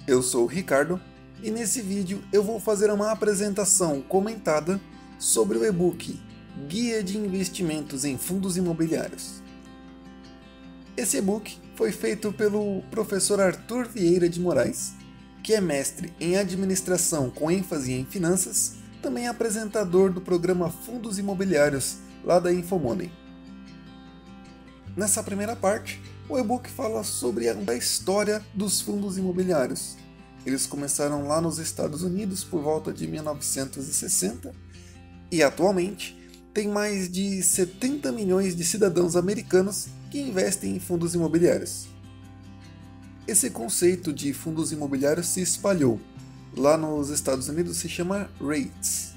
Eu sou o Ricardo e nesse vídeo eu vou fazer uma apresentação comentada sobre o e-book Guia de Investimentos em Fundos Imobiliários. Esse e-book foi feito pelo professor Arthur Vieira de Moraes, que é mestre em administração com ênfase em finanças, também apresentador do programa Fundos Imobiliários lá da Infomoney. Nessa primeira parte, o e-book fala sobre a história dos fundos imobiliários. Eles começaram lá nos Estados Unidos por volta de 1960 e atualmente tem mais de 70 milhões de cidadãos americanos que investem em fundos imobiliários. Esse conceito de fundos imobiliários se espalhou. Lá nos Estados Unidos se chama REITs.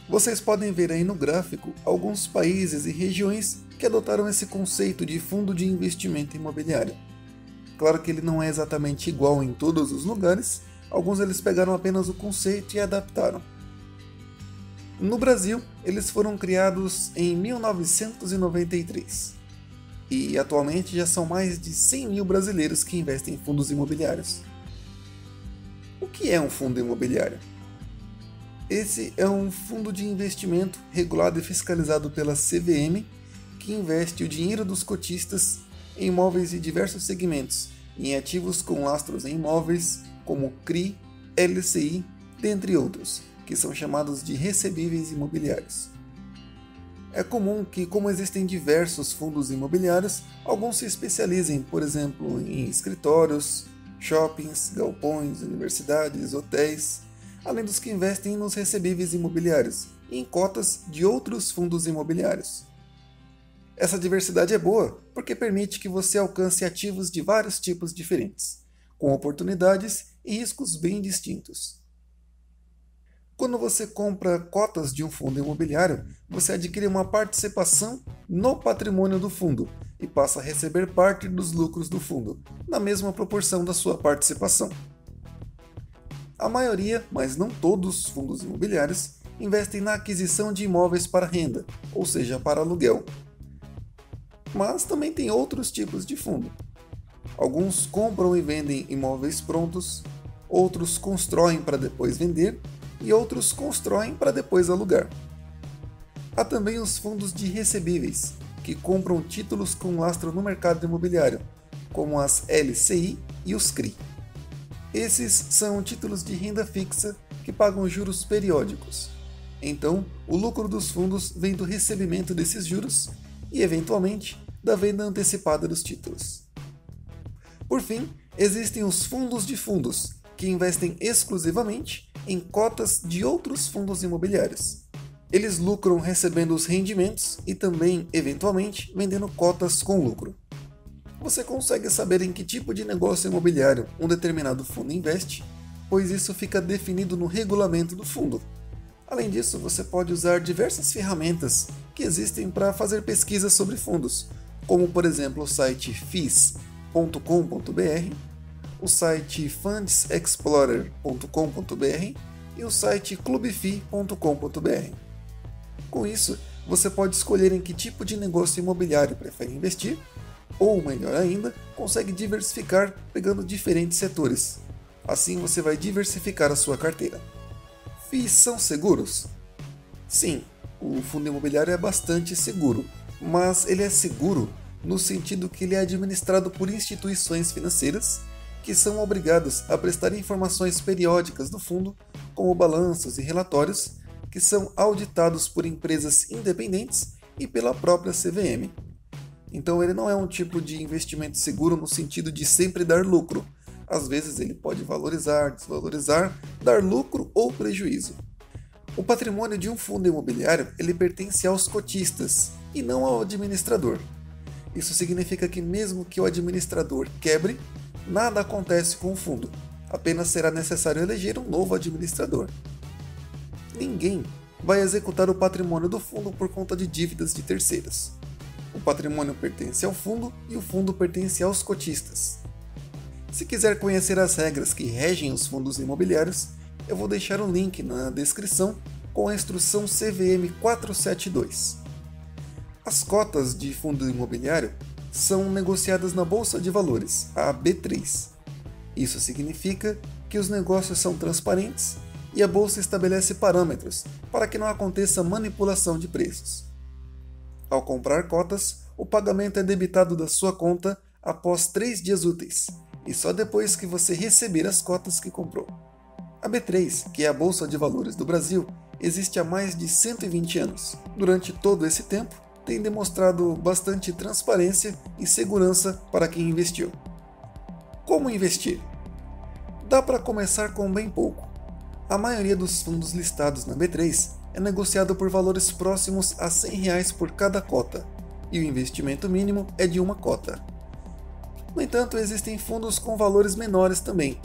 Vocês podem ver aí no gráfico alguns países e regiões que adotaram esse conceito de fundo de investimento imobiliário. Claro que ele não é exatamente igual em todos os lugares, alguns eles pegaram apenas o conceito e adaptaram. No Brasil, eles foram criados em 1993 e atualmente já são mais de 100 mil brasileiros que investem em fundos imobiliários. O que é um fundo imobiliário? Esse é um fundo de investimento regulado e fiscalizado pela CVM que investe o dinheiro dos cotistas em imóveis de diversos segmentos e em ativos com lastros em imóveis como CRI, LCI, dentre outros, que são chamados de recebíveis imobiliários. É comum que, como existem diversos fundos imobiliários, alguns se especializem, por exemplo, em escritórios, shoppings, galpões, universidades, hotéis, além dos que investem nos recebíveis imobiliários e em cotas de outros fundos imobiliários. Essa diversidade é boa porque permite que você alcance ativos de vários tipos diferentes, com oportunidades e riscos bem distintos. Quando você compra cotas de um fundo imobiliário, você adquire uma participação no patrimônio do fundo e passa a receber parte dos lucros do fundo, na mesma proporção da sua participação. A maioria, mas não todos os fundos imobiliários, investem na aquisição de imóveis para renda, ou seja, para aluguel. Mas também tem outros tipos de fundo. Alguns compram e vendem imóveis prontos, outros constroem para depois vender e outros constroem para depois alugar. Há também os fundos de recebíveis, que compram títulos com lastro no mercado imobiliário, como as LCI e os CRI. Esses são títulos de renda fixa que pagam juros periódicos. Então, o lucro dos fundos vem do recebimento desses juros e, eventualmente, da venda antecipada dos títulos. Por fim, existem os fundos de fundos, que investem exclusivamente em cotas de outros fundos imobiliários. Eles lucram recebendo os rendimentos e também, eventualmente, vendendo cotas com lucro. Você consegue saber em que tipo de negócio imobiliário um determinado fundo investe, pois isso fica definido no regulamento do fundo. Além disso, você pode usar diversas ferramentas que existem para fazer pesquisas sobre fundos, como por exemplo o site fis.com.br, o site fundsexplorer.com.br e o site clubfi.com.br. Com isso, você pode escolher em que tipo de negócio imobiliário prefere investir, ou melhor ainda, consegue diversificar pegando diferentes setores. Assim você vai diversificar a sua carteira. FIIs são seguros? Sim, o fundo imobiliário é bastante seguro, mas ele é seguro no sentido que ele é administrado por instituições financeiras que são obrigadas a prestar informações periódicas do fundo, como balanços e relatórios, que são auditados por empresas independentes e pela própria CVM. Então ele não é um tipo de investimento seguro no sentido de sempre dar lucro. Às vezes ele pode valorizar, desvalorizar, dar lucro ou prejuízo. O patrimônio de um fundo imobiliário ele pertence aos cotistas e não ao administrador. Isso significa que mesmo que o administrador quebre, nada acontece com o fundo, apenas será necessário eleger um novo administrador. Ninguém vai executar o patrimônio do fundo por conta de dívidas de terceiros. O patrimônio pertence ao fundo e o fundo pertence aos cotistas. Se quiser conhecer as regras que regem os fundos imobiliários, eu vou deixar um link na descrição com a instrução CVM 472. As cotas de fundo imobiliário são negociadas na Bolsa de Valores, a B3. Isso significa que os negócios são transparentes e a bolsa estabelece parâmetros para que não aconteça manipulação de preços. Ao comprar cotas, o pagamento é debitado da sua conta após 3 dias úteis, e só depois que você receber as cotas que comprou. A B3, que é a Bolsa de Valores do Brasil, existe há mais de 120 anos. Durante todo esse tempo, tem demonstrado bastante transparência e segurança para quem investiu. Como investir? Dá para começar com bem pouco. A maioria dos fundos listados na B3 é negociado por valores próximos a R$ 100 por cada cota, e o investimento mínimo é de uma cota. No entanto, existem fundos com valores menores também.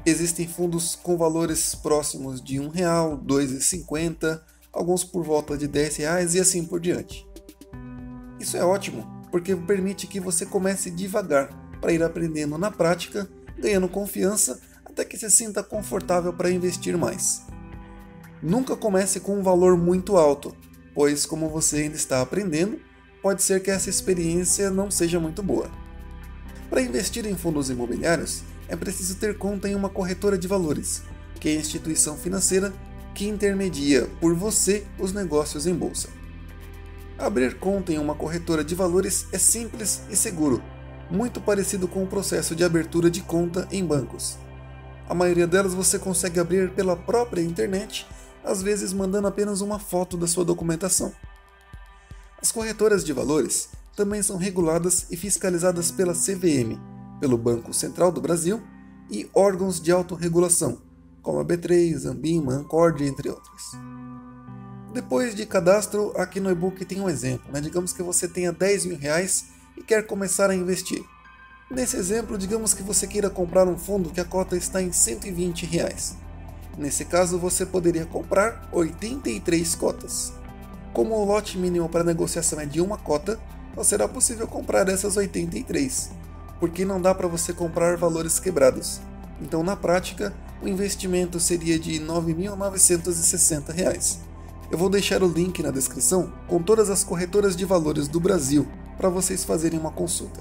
Existem fundos com valores próximos de R$ 1, R$ 2,50, alguns por volta de R$ 10 e assim por diante. Isso é ótimo, porque permite que você comece devagar para ir aprendendo na prática, ganhando confiança até que se sinta confortável para investir mais. Nunca comece com um valor muito alto, pois como você ainda está aprendendo, pode ser que essa experiência não seja muito boa. Para investir em fundos imobiliários, é preciso ter conta em uma corretora de valores, que é a instituição financeira que intermedia por você os negócios em bolsa. Abrir conta em uma corretora de valores é simples e seguro, muito parecido com o processo de abertura de conta em bancos. A maioria delas você consegue abrir pela própria internet, às vezes mandando apenas uma foto da sua documentação. As corretoras de valores também são reguladas e fiscalizadas pela CVM, pelo Banco Central do Brasil e órgãos de autorregulação, como a B3, Ambima, Ancord, entre outros. Depois de cadastro, aqui no e-book tem um exemplo. Digamos que você tenha R$ 10.000 e quer começar a investir. Nesse exemplo, digamos que você queira comprar um fundo que a cota está em R$ 120. Nesse caso, você poderia comprar 83 cotas. Como o lote mínimo para negociação é de uma cota, só será possível comprar essas 83, porque não dá para você comprar valores quebrados. Então, na prática, o investimento seria de R$ 9.960. Eu vou deixar o link na descrição com todas as corretoras de valores do Brasil para vocês fazerem uma consulta.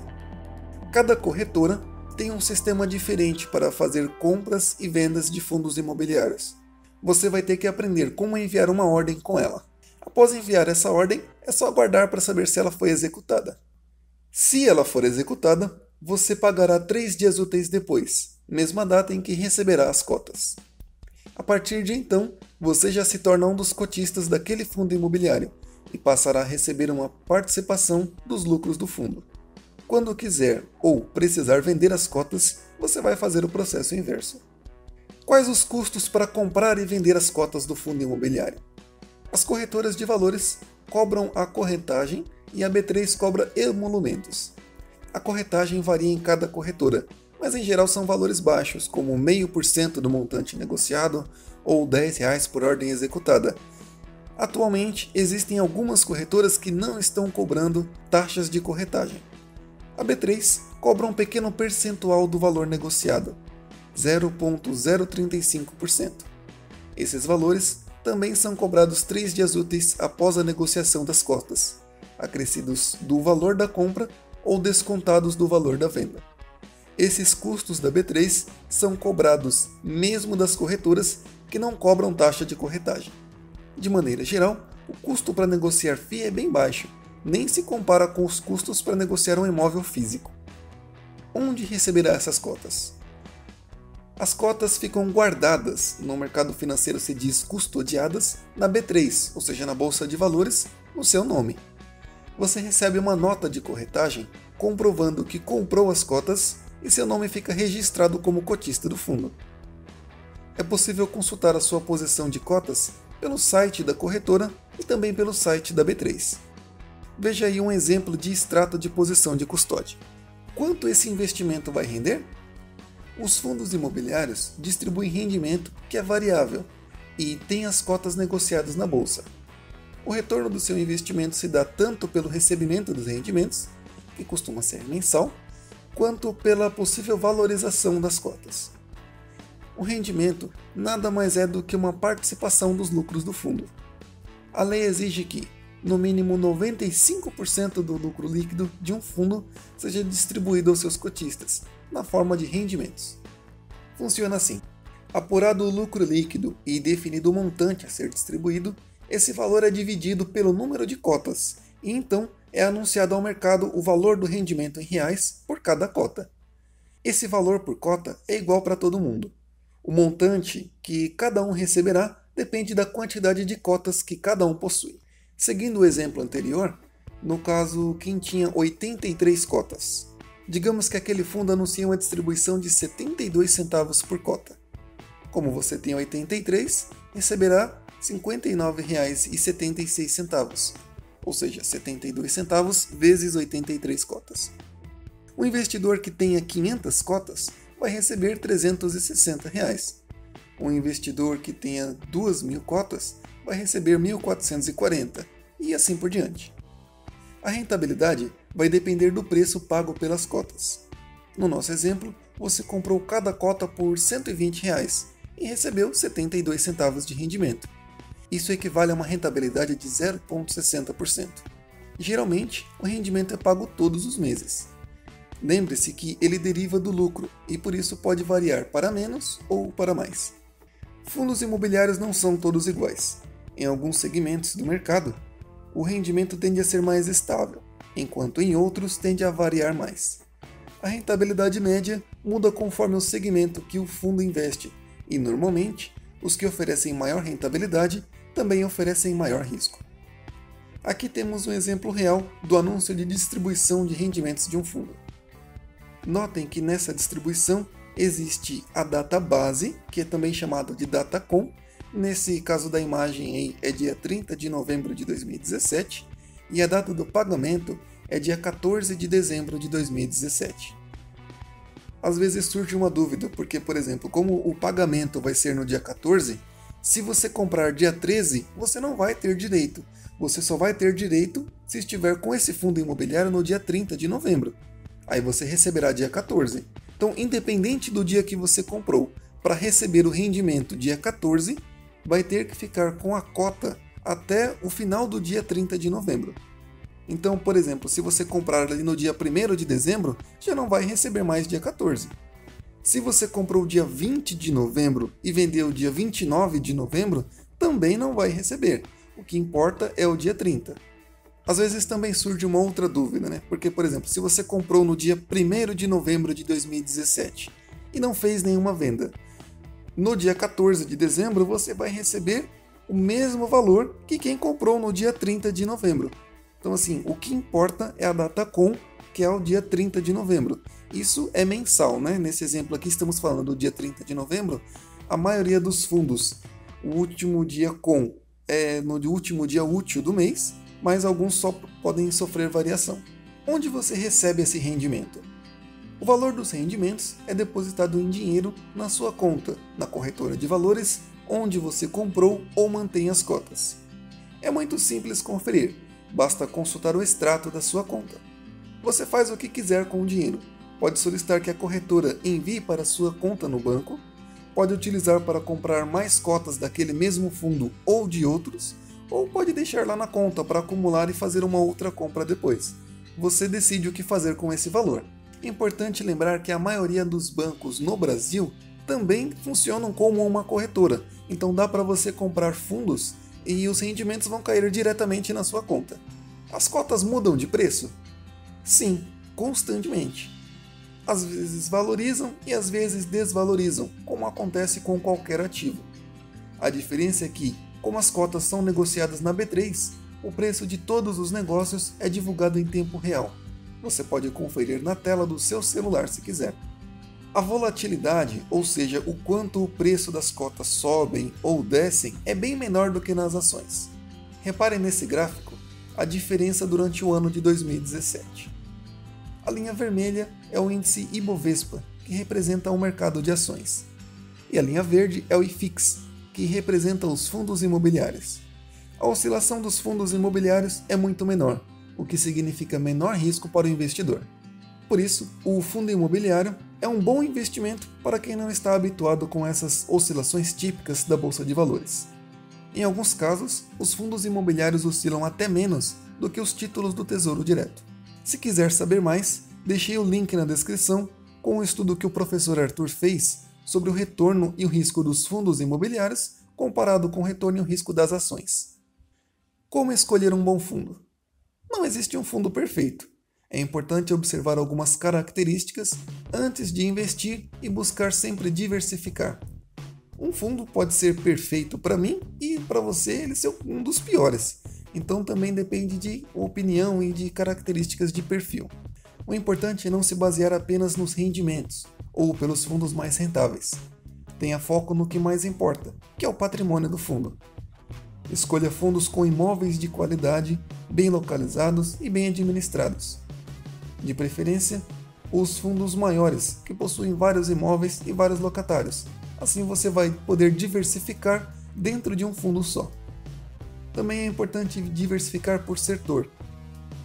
Cada corretora tem um sistema diferente para fazer compras e vendas de fundos imobiliários. Você vai ter que aprender como enviar uma ordem com ela. Após enviar essa ordem, é só aguardar para saber se ela foi executada. Se ela for executada, você pagará 3 dias úteis depois, mesma data em que receberá as cotas. A partir de então, você já se torna um dos cotistas daquele fundo imobiliário e passará a receber uma participação dos lucros do fundo. Quando quiser ou precisar vender as cotas, você vai fazer o processo inverso. Quais os custos para comprar e vender as cotas do fundo imobiliário? As corretoras de valores cobram a corretagem e a B3 cobra emolumentos. A corretagem varia em cada corretora, mas em geral são valores baixos, como 0,5% do montante negociado ou R$ 10 por ordem executada. Atualmente, existem algumas corretoras que não estão cobrando taxas de corretagem. A B3 cobra um pequeno percentual do valor negociado, 0,035%. Esses valores também são cobrados 3 dias úteis após a negociação das cotas, acrescidos do valor da compra ou descontados do valor da venda. Esses custos da B3 são cobrados mesmo das corretoras que não cobram taxa de corretagem. De maneira geral, o custo para negociar FII é bem baixo, nem se compara com os custos para negociar um imóvel físico. Onde receberá essas cotas? As cotas ficam guardadas, no mercado financeiro se diz custodiadas, na B3, ou seja, na Bolsa de Valores, no seu nome. Você recebe uma nota de corretagem comprovando que comprou as cotas e seu nome fica registrado como cotista do fundo. É possível consultar a sua posição de cotas pelo site da corretora e também pelo site da B3. Veja aí um exemplo de extrato de posição de custódia. Quanto esse investimento vai render? Os fundos imobiliários distribuem rendimento que é variável e tem as cotas negociadas na bolsa. O retorno do seu investimento se dá tanto pelo recebimento dos rendimentos, que costuma ser mensal, quanto pela possível valorização das cotas. O rendimento nada mais é do que uma participação dos lucros do fundo. A lei exige que, no mínimo 95% do lucro líquido de um fundo seja distribuído aos seus cotistas, na forma de rendimentos. Funciona assim: apurado o lucro líquido e definido o montante a ser distribuído, esse valor é dividido pelo número de cotas, e então é anunciado ao mercado o valor do rendimento em reais por cada cota. Esse valor por cota é igual para todo mundo. O montante que cada um receberá depende da quantidade de cotas que cada um possui. Seguindo o exemplo anterior, no caso, quem tinha 83 cotas. Digamos que aquele fundo anuncia uma distribuição de 72 centavos por cota. Como você tem 83, receberá R$ 59,76, ou seja, 72 centavos vezes 83 cotas. O investidor que tenha 500 cotas vai receber R$ 360. Um investidor que tenha 2.000 cotas vai receber R$ 1.440 e assim por diante. A rentabilidade vai depender do preço pago pelas cotas. No nosso exemplo, você comprou cada cota por R$ 120 e recebeu 72 centavos de rendimento. Isso equivale a uma rentabilidade de 0,60%. Geralmente, o rendimento é pago todos os meses. Lembre-se que ele deriva do lucro e por isso pode variar para menos ou para mais. Fundos imobiliários não são todos iguais. Em alguns segmentos do mercado, o rendimento tende a ser mais estável, enquanto em outros tende a variar mais. A rentabilidade média muda conforme o segmento que o fundo investe e, normalmente, os que oferecem maior rentabilidade também oferecem maior risco. Aqui temos um exemplo real do anúncio de distribuição de rendimentos de um fundo. Notem que nessa distribuição existe a data base, que é também chamada de data com. Nesse caso da imagem aí é dia 30 de novembro de 2017 e a data do pagamento é dia 14 de dezembro de 2017. Às vezes surge uma dúvida, porque, por exemplo, como o pagamento vai ser no dia 14, se você comprar dia 13, você não vai ter direito. Você só vai ter direito se estiver com esse fundo imobiliário no dia 30 de novembro. Aí você receberá dia 14. Então, independente do dia que você comprou, para receber o rendimento dia 14, vai ter que ficar com a cota até o final do dia 30 de novembro. Então, por exemplo, se você comprar ali no dia 1º de dezembro, já não vai receber mais dia 14. Se você comprou dia 20 de novembro e vendeu dia 29 de novembro, também não vai receber. O que importa é o dia 30. Às vezes também surge uma outra dúvida, né? Porque, por exemplo, se você comprou no dia 1º de novembro de 2017 e não fez nenhuma venda, no dia 14 de dezembro você vai receber o mesmo valor que quem comprou no dia 30 de novembro. Então, assim, o que importa é a data com, que é o dia 30 de novembro. Isso é mensal, né? Nesse exemplo aqui estamos falando do dia 30 de novembro. A maioria dos fundos, o último dia com é no último dia útil do mês, mas alguns só podem sofrer variação. Onde você recebe esse rendimento? O valor dos rendimentos é depositado em dinheiro na sua conta, na corretora de valores, onde você comprou ou mantém as cotas. É muito simples conferir, basta consultar o extrato da sua conta. Você faz o que quiser com o dinheiro. Pode solicitar que a corretora envie para a sua conta no banco, pode utilizar para comprar mais cotas daquele mesmo fundo ou de outros, ou pode deixar lá na conta para acumular e fazer uma outra compra depois. Você decide o que fazer com esse valor. É importante lembrar que a maioria dos bancos no Brasil também funcionam como uma corretora, então dá para você comprar fundos e os rendimentos vão cair diretamente na sua conta. As cotas mudam de preço? Sim, constantemente. Às vezes valorizam e às vezes desvalorizam, como acontece com qualquer ativo. A diferença é que, como as cotas são negociadas na B3, o preço de todos os negócios é divulgado em tempo real. Você pode conferir na tela do seu celular se quiser. A volatilidade, ou seja, o quanto o preço das cotas sobem ou descem, é bem menor do que nas ações. Reparem nesse gráfico a diferença durante o ano de 2017. A linha vermelha é o índice Ibovespa, que representa o mercado de ações. E a linha verde é o IFIX, que representa os fundos imobiliários. A oscilação dos fundos imobiliários é muito menor, o que significa menor risco para o investidor. Por isso, o fundo imobiliário é um bom investimento para quem não está habituado com essas oscilações típicas da Bolsa de Valores. Em alguns casos, os fundos imobiliários oscilam até menos do que os títulos do Tesouro Direto. Se quiser saber mais, deixei o link na descrição com um estudo que o professor Arthur fez sobre o retorno e o risco dos fundos imobiliários comparado com o retorno e o risco das ações. Como escolher um bom fundo? Não existe um fundo perfeito. É importante observar algumas características antes de investir e buscar sempre diversificar. Um fundo pode ser perfeito para mim e para você ele ser um dos piores. Então também depende de opinião e de características de perfil. O importante é não se basear apenas nos rendimentos ou pelos fundos mais rentáveis. Tenha foco no que mais importa, que é o patrimônio do fundo. Escolha fundos com imóveis de qualidade, bem localizados e bem administrados. De preferência, os fundos maiores, que possuem vários imóveis e vários locatários. Assim você vai poder diversificar dentro de um fundo só. Também é importante diversificar por setor.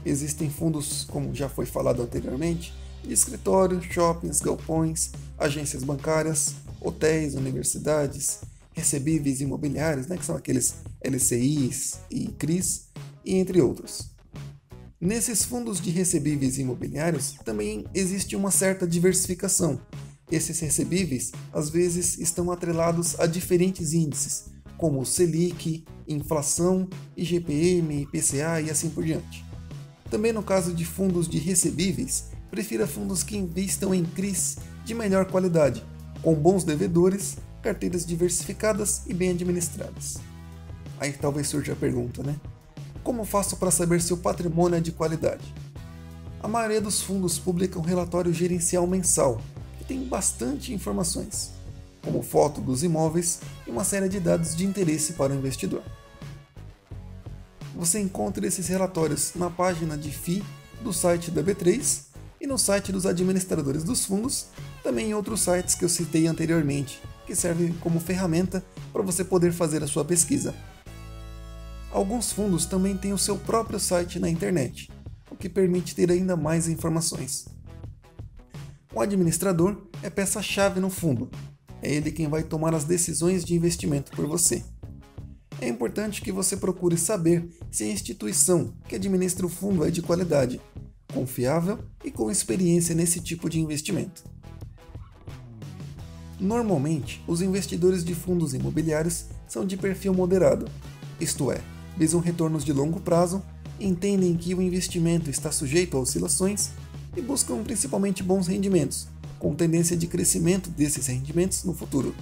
Existem fundos, como já foi falado anteriormente, de escritório, shoppings, galpões, agências bancárias, hotéis, universidades, recebíveis imobiliários, que são aqueles LCIs e CRIs, e entre outros. Nesses fundos de recebíveis imobiliários também existe uma certa diversificação. Esses recebíveis às vezes estão atrelados a diferentes índices, como o Selic, inflação, IGPM, IPCA e assim por diante. Também no caso de fundos de recebíveis, prefira fundos que investam em CRIs de melhor qualidade, com bons devedores, carteiras diversificadas e bem administradas. Aí talvez surja a pergunta, Como faço para saber se o patrimônio é de qualidade? A maioria dos fundos publica um relatório gerencial mensal, que tem bastante informações, como foto dos imóveis e uma série de dados de interesse para o investidor. Você encontra esses relatórios na página de FII do site da B3 e no site dos administradores dos fundos, também em outros sites que eu citei anteriormente, que servem como ferramenta para você poder fazer a sua pesquisa. Alguns fundos também têm o seu próprio site na internet, o que permite ter ainda mais informações. O administrador é peça-chave no fundo, é ele quem vai tomar as decisões de investimento por você. É importante que você procure saber se a instituição que administra o fundo é de qualidade, confiável e com experiência nesse tipo de investimento. Normalmente, os investidores de fundos imobiliários são de perfil moderado, isto é, visam retornos de longo prazo, entendem que o investimento está sujeito a oscilações e buscam principalmente bons rendimentos, com tendência de crescimento desses rendimentos no futuro.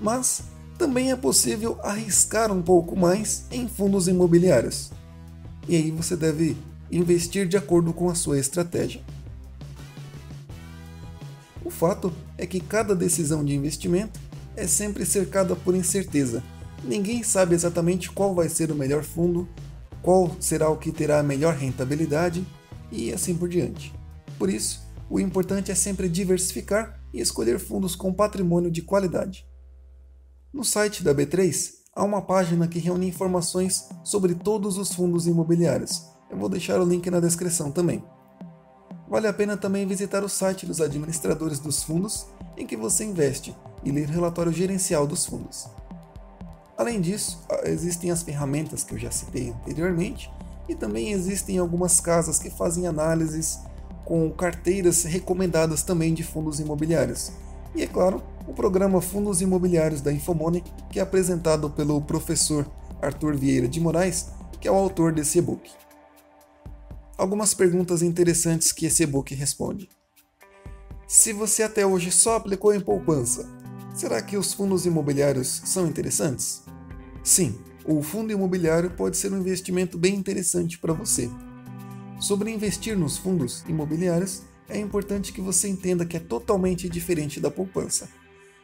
Mas também é possível arriscar um pouco mais em fundos imobiliários. E aí você deve investir de acordo com a sua estratégia. O fato é que cada decisão de investimento é sempre cercada por incerteza. Ninguém sabe exatamente qual vai ser o melhor fundo, qual será o que terá a melhor rentabilidade e assim por diante. Por isso, o importante é sempre diversificar e escolher fundos com patrimônio de qualidade. No site da B3, há uma página que reúne informações sobre todos os fundos imobiliários. Eu vou deixar o link na descrição também. Vale a pena também visitar o site dos administradores dos fundos em que você investe e ler o relatório gerencial dos fundos. Além disso, existem as ferramentas que eu já citei anteriormente e também existem algumas casas que fazem análises com carteiras recomendadas também de fundos imobiliários. E é claro, o programa Fundos Imobiliários da Infomoney, que é apresentado pelo professor Arthur Vieira de Moraes, que é o autor desse e-book. Algumas perguntas interessantes que esse e-book responde. Se você até hoje só aplicou em poupança, será que os fundos imobiliários são interessantes? Sim, o fundo imobiliário pode ser um investimento bem interessante para você. Sobre investir nos fundos imobiliários, é importante que você entenda que é totalmente diferente da poupança.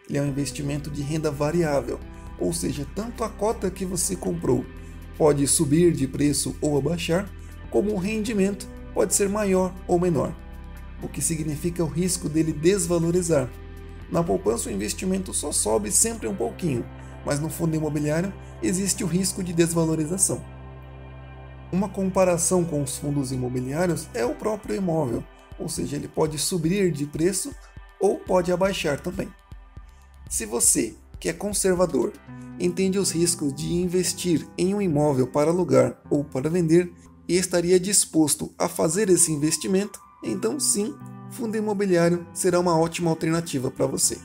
Ele é um investimento de renda variável, ou seja, tanto a cota que você comprou pode subir de preço ou abaixar, como o rendimento pode ser maior ou menor, o que significa o risco dele desvalorizar. Na poupança o investimento só sobe sempre um pouquinho, mas no fundo imobiliário existe o risco de desvalorização. Uma comparação com os fundos imobiliários é o próprio imóvel, ou seja, ele pode subir de preço ou pode abaixar também. Se você, que é conservador, entende os riscos de investir em um imóvel para alugar ou para vender e estaria disposto a fazer esse investimento, então sim, fundo imobiliário será uma ótima alternativa para você.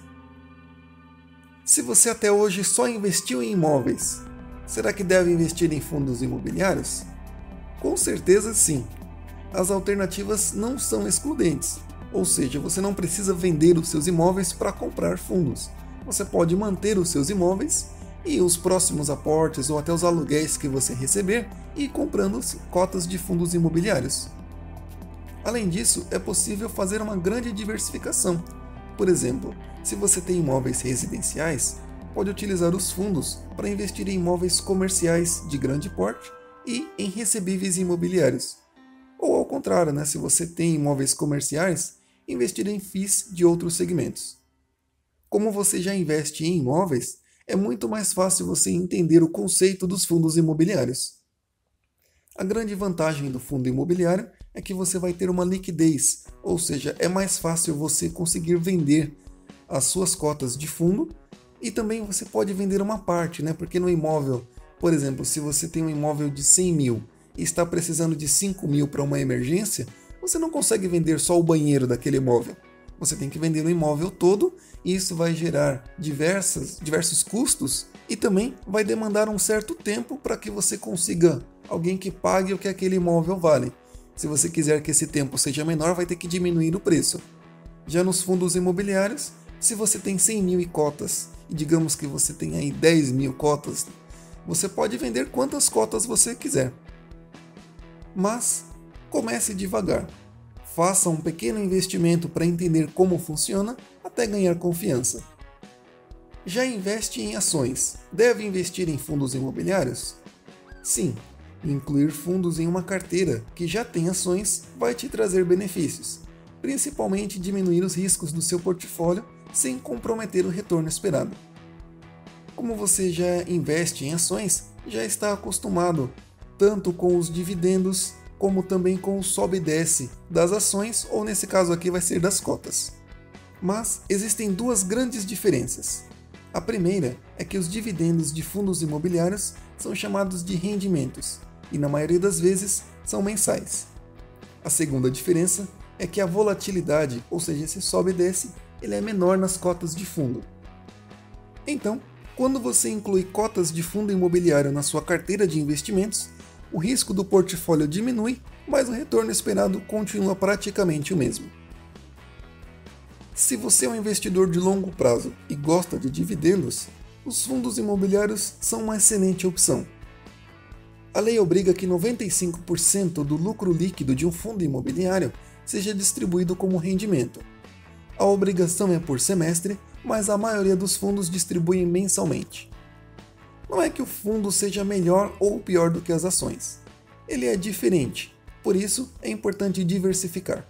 Se você até hoje só investiu em imóveis, será que deve investir em fundos imobiliários? Com certeza sim. As alternativas não são excludentes, ou seja, você não precisa vender os seus imóveis para comprar fundos. Você pode manter os seus imóveis e os próximos aportes ou até os aluguéis que você receber e ir comprando cotas de fundos imobiliários. Além disso, é possível fazer uma grande diversificação. Por exemplo, se você tem imóveis residenciais, pode utilizar os fundos para investir em imóveis comerciais de grande porte e em recebíveis imobiliários. Ou ao contrário, se você tem imóveis comerciais, investir em FIIs de outros segmentos. Como você já investe em imóveis, é muito mais fácil você entender o conceito dos fundos imobiliários. A grande vantagem do fundo imobiliário é que você vai ter uma liquidez, ou seja, é mais fácil você conseguir vender as suas cotas de fundo e também você pode vender uma parte, porque no imóvel, por exemplo, se você tem um imóvel de 100 mil e está precisando de 5 mil para uma emergência, você não consegue vender só o banheiro daquele imóvel. Você tem que vender o imóvel todo e isso vai gerar diversos custos e também vai demandar um certo tempo para que você consiga alguém que pague o que aquele imóvel vale. Se você quiser que esse tempo seja menor, vai ter que diminuir o preço. Já nos fundos imobiliários, se você tem 100 mil em cotas e digamos que você tem aí 10 mil cotas, você pode vender quantas cotas você quiser. Mas comece devagar. Faça um pequeno investimento para entender como funciona até ganhar confiança. Já investe em ações? Deve investir em fundos imobiliários? Sim, incluir fundos em uma carteira que já tem ações vai te trazer benefícios, principalmente diminuir os riscos do seu portfólio sem comprometer o retorno esperado. Como você já investe em ações, já está acostumado tanto com os dividendos como também com o sobe e desce das ações, ou nesse caso aqui vai ser das cotas. Mas existem duas grandes diferenças. A primeira é que os dividendos de fundos imobiliários são chamados de rendimentos, e na maioria das vezes são mensais. A segunda diferença é que a volatilidade, ou seja, esse sobe e desce, ele é menor nas cotas de fundo. Então, quando você inclui cotas de fundo imobiliário na sua carteira de investimentos, o risco do portfólio diminui, mas o retorno esperado continua praticamente o mesmo. Se você é um investidor de longo prazo e gosta de dividendos, os fundos imobiliários são uma excelente opção. A lei obriga que 95% do lucro líquido de um fundo imobiliário seja distribuído como rendimento. A obrigação é por semestre, mas a maioria dos fundos distribuem mensalmente. Não é que o fundo seja melhor ou pior do que as ações. Ele é diferente, por isso é importante diversificar.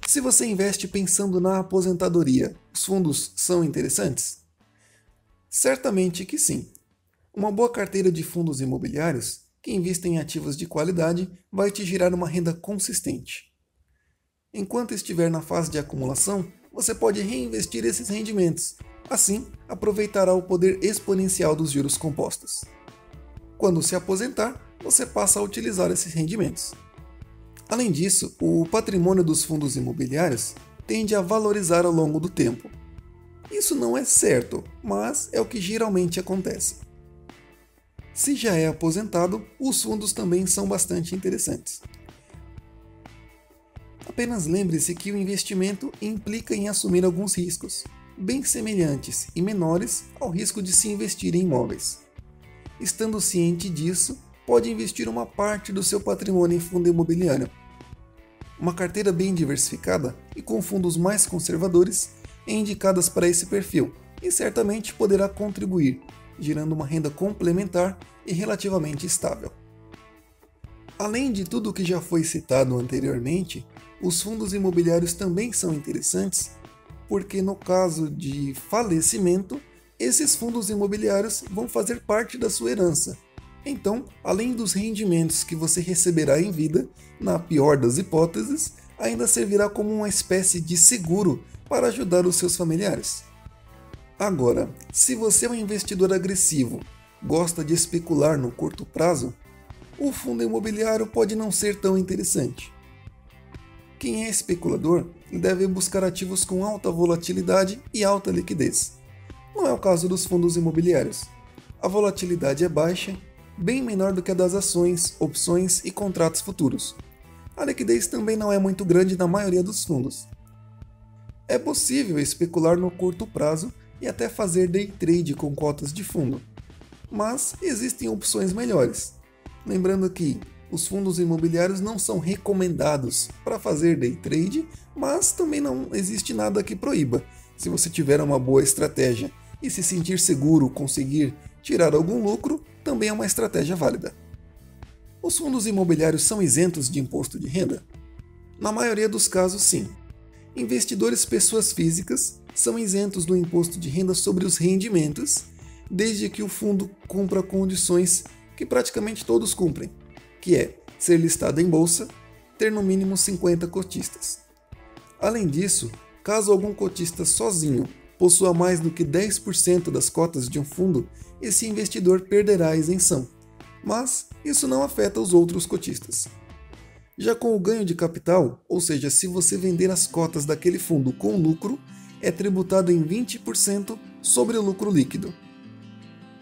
Se você investe pensando na aposentadoria, os fundos são interessantes? Certamente que sim. Uma boa carteira de fundos imobiliários, que investem em ativos de qualidade, vai te gerar uma renda consistente. Enquanto estiver na fase de acumulação, você pode reinvestir esses rendimentos. Assim, aproveitará o poder exponencial dos juros compostos. Quando se aposentar, você passa a utilizar esses rendimentos. Além disso, o patrimônio dos fundos imobiliários tende a valorizar ao longo do tempo. Isso não é certo, mas é o que geralmente acontece. Se já é aposentado, os fundos também são bastante interessantes. Apenas lembre-se que o investimento implica em assumir alguns riscos, bem semelhantes e menores ao risco de se investir em imóveis. Estando ciente disso, pode investir uma parte do seu patrimônio em fundo imobiliário. Uma carteira bem diversificada e com fundos mais conservadores é indicada para esse perfil e certamente poderá contribuir, gerando uma renda complementar e relativamente estável. Além de tudo o que já foi citado anteriormente, os fundos imobiliários também são interessantes porque, no caso de falecimento, esses fundos imobiliários vão fazer parte da sua herança. Então, além dos rendimentos que você receberá em vida, na pior das hipóteses, ainda servirá como uma espécie de seguro para ajudar os seus familiares. Agora, se você é um investidor agressivo, gosta de especular no curto prazo, o fundo imobiliário pode não ser tão interessante. Quem é especulador e deve buscar ativos com alta volatilidade e alta liquidez. Não é o caso dos fundos imobiliários. A volatilidade é baixa, bem menor do que a das ações, opções e contratos futuros. A liquidez também não é muito grande na maioria dos fundos. É possível especular no curto prazo e até fazer day trade com cotas de fundo, mas existem opções melhores. Lembrando que os fundos imobiliários não são recomendados para fazer day trade, mas também não existe nada que proíba. Se você tiver uma boa estratégia e se sentir seguro conseguir tirar algum lucro, também é uma estratégia válida. Os fundos imobiliários são isentos de imposto de renda? Na maioria dos casos, sim. Investidores pessoas físicas são isentos do imposto de renda sobre os rendimentos, desde que o fundo cumpra condições que praticamente todos cumprem, que é ser listado em bolsa, ter no mínimo 50 cotistas. Além disso, caso algum cotista sozinho possua mais do que 10% das cotas de um fundo, esse investidor perderá a isenção, mas isso não afeta os outros cotistas. Já com o ganho de capital, ou seja, se você vender as cotas daquele fundo com lucro, é tributado em 20% sobre o lucro líquido.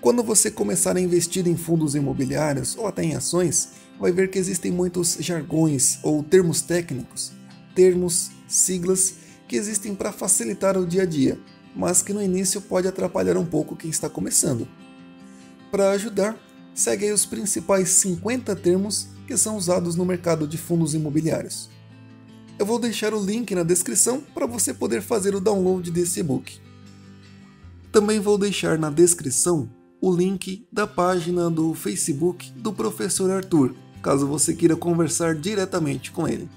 Quando você começar a investir em fundos imobiliários ou até em ações, vai ver que existem muitos jargões ou termos técnicos, termos, siglas que existem para facilitar o dia a dia, mas que no início pode atrapalhar um pouco quem está começando. Para ajudar, segue aí os principais 50 termos que são usados no mercado de fundos imobiliários. Eu vou deixar o link na descrição para você poder fazer o download desse e-book. Também vou deixar na descrição o link da página do Facebook do professor Arthur, caso você queira conversar diretamente com ele.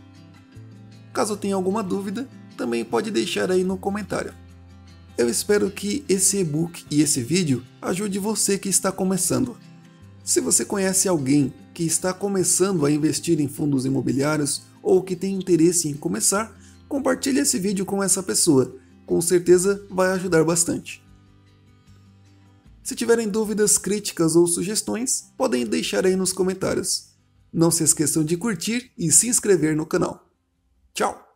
Caso tenha alguma dúvida, também pode deixar aí no comentário. Eu espero que esse e-book e esse vídeo ajude você que está começando. Se você conhece alguém que está começando a investir em fundos imobiliários ou que tem interesse em começar, compartilhe esse vídeo com essa pessoa. Com certeza vai ajudar bastante. Se tiverem dúvidas, críticas ou sugestões, podem deixar aí nos comentários. Não se esqueçam de curtir e se inscrever no canal. Tchau!